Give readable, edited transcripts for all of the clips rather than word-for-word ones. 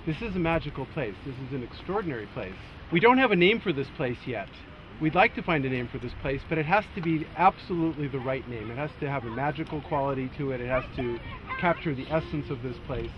This is a magical place. This is an extraordinary place. We don't have a name for this place yet. We'd like to find a name for this place, but it has to be absolutely the right name. It has to have a magical quality to it. It has to capture the essence of this place.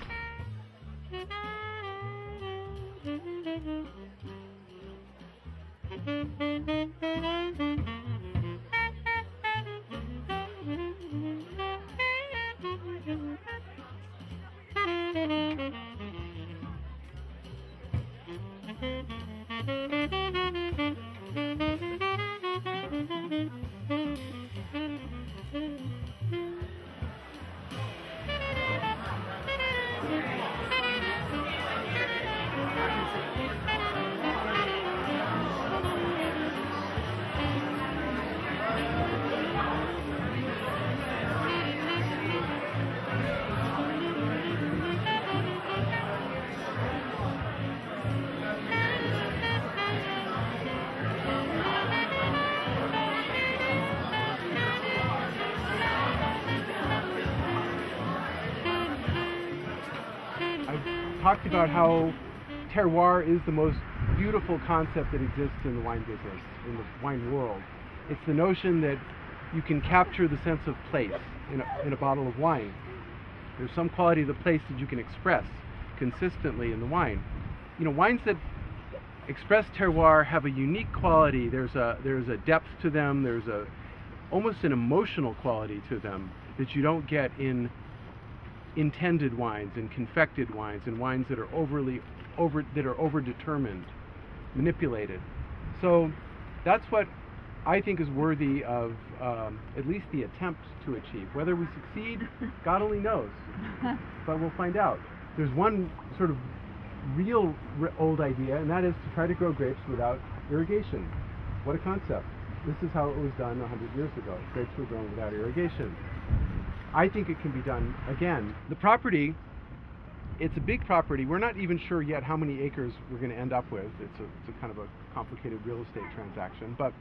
Talked about how terroir is the most beautiful concept that exists in the wine business, in the wine world. It's the notion that you can capture the sense of place in a bottle of wine. There's some quality of the place that you can express consistently in the wine. You know, wines that express terroir have a unique quality. There's a depth to them. There's almost an emotional quality to them that you don't get in intended wines and confected wines and wines that are overdetermined, manipulated. So that's what I think is worthy of at least the attempt to achieve. Whether we succeed, God only knows, but we'll find out. There's one sort of real old idea, and that is to try to grow grapes without irrigation. What a concept. This is how it was done 100 years ago. Grapes were grown without irrigation. I think it can be done again. The property, it's a big property. We're not even sure yet how many acres we're going to end up with. It's a kind of a complicated real estate transaction, but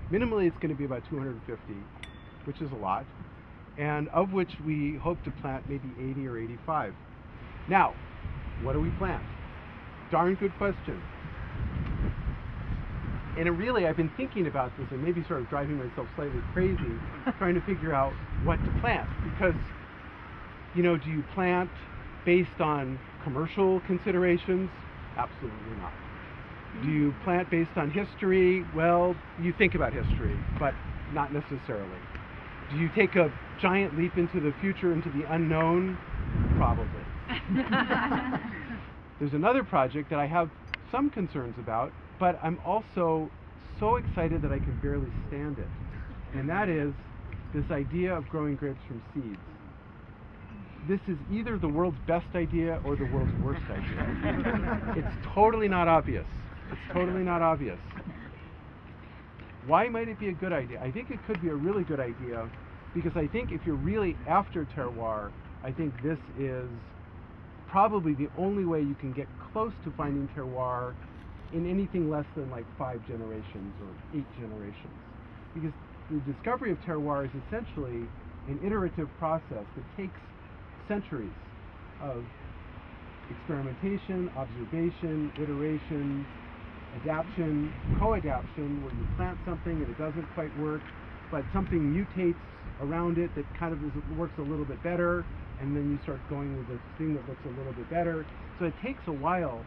minimally it's going to be about 250, which is a lot, and of which we hope to plant maybe 80 or 85. Now, what do we plant? Darn good question. And really, I've been thinking about this and maybe sort of driving myself slightly crazy trying to figure out what to plant. Because, you know, do you plant based on commercial considerations? Absolutely not. Do you plant based on history? Well, you think about history, but not necessarily. Do you take a giant leap into the future, into the unknown? Probably. There's another project that I have some concerns about, but I'm also so excited that I can barely stand it. And that is this idea of growing grapes from seeds. This is either the world's best idea or the world's worst idea. It's totally not obvious. It's totally not obvious. Why might it be a good idea? I think it could be a really good idea because I think if you're really after terroir, I think this is probably the only way you can get close to finding terroir in anything less than like 5 generations or 8 generations. Because the discovery of terroir is essentially an iterative process that takes centuries of experimentation, observation, iteration, adaptation, co-adaptation, where you plant something and it doesn't quite work, but something mutates around it that kind of works a little bit better, and then you start going with this thing that looks a little bit better. So it takes a while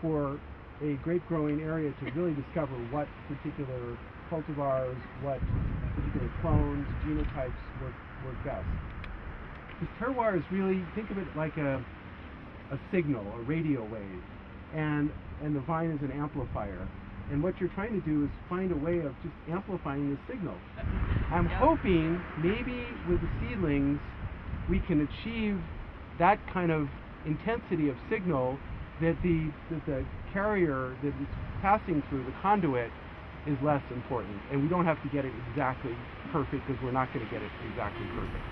for a grape growing area to really discover what particular cultivars, what particular clones, genotypes work best. Because terroir is really, think of it like a signal, a radio wave, and the vine is an amplifier. And what you're trying to do is find a way of just amplifying the signal. I'm hoping maybe with the seedlings we can achieve that kind of intensity of signal that the carrier that is passing through, the conduit, is less important. And we don't have to get it exactly perfect because we're not going to get it exactly perfect.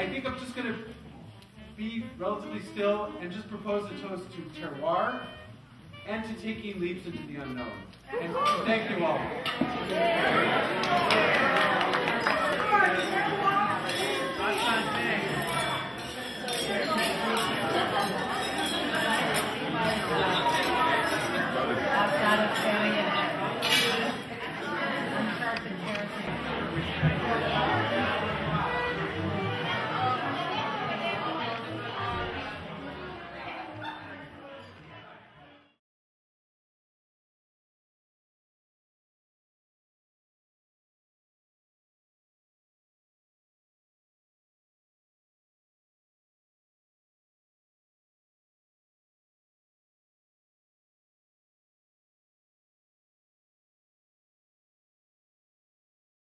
I think I'm just going to be relatively still and just propose a toast to terroir and to taking leaps into the unknown. And thank you all.